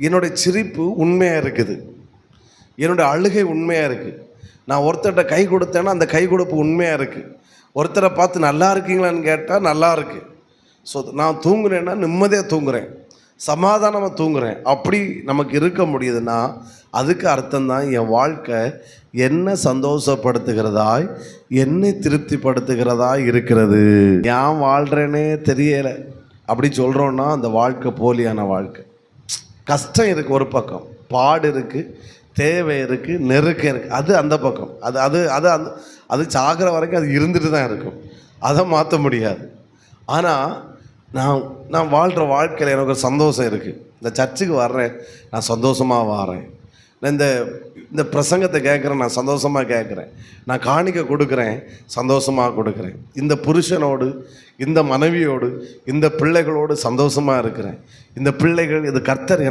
என்னுடைய சிரிப்பு உண்மையாக இருக்குது, என்னுடைய அழுகை உண்மையாக இருக்குது. நான் ஒருத்தர்கிட்ட கை கொடுத்தேன்னா அந்த கை கொடுப்பு உண்மையாக இருக்குது. ஒருத்தரை பார்த்து நல்லா இருக்கீங்களான்னு கேட்டால் நல்லா இருக்குது. ஸோ நான் தூங்குறேன்னா நிம்மதியாக தூங்குறேன், சமாதானமாக தூங்குறேன். அப்படி நமக்கு இருக்க முடியுதுன்னா அதுக்கு அர்த்தம்தான் என் வாழ்க்கை என்ன சந்தோஷப்படுத்துகிறதாய், என்னை திருப்திப்படுத்துகிறதாய் இருக்கிறது. ஏன் வாழ்கிறேனே தெரியலை அப்படி சொல்கிறோன்னா அந்த வாழ்க்கை போலியான வாழ்க்கை. கஷ்டம் இருக்குது ஒரு பக்கம், பாடு இருக்குது, தேவை இருக்குது, நெருக்கம் இருக்குது, அது அந்த பக்கம். அது அது அது அந்த அது சாகிற வரைக்கும் அது இருந்துட்டு தான் இருக்கும், அதை மாற்ற முடியாது. ஆனால் நான் வாழ்கிற வாழ்க்கையில் எனக்கு ஒரு சந்தோஷம் இருக்குது. இந்த சர்ச்சுக்கு வர்றேன், நான் சந்தோஷமாக வாரேன். நான் இந்த பிரசங்கத்தை கேட்குறேன், நான் சந்தோஷமாக கேட்குறேன். நான் காணிக்கை கொடுக்குறேன், சந்தோஷமாக கொடுக்குறேன். இந்த புருஷனோடு, இந்த மனைவியோடு, இந்த பிள்ளைகளோடு சந்தோஷமாக இருக்கிறேன். இந்த பிள்ளைகள், இது கர்த்தர்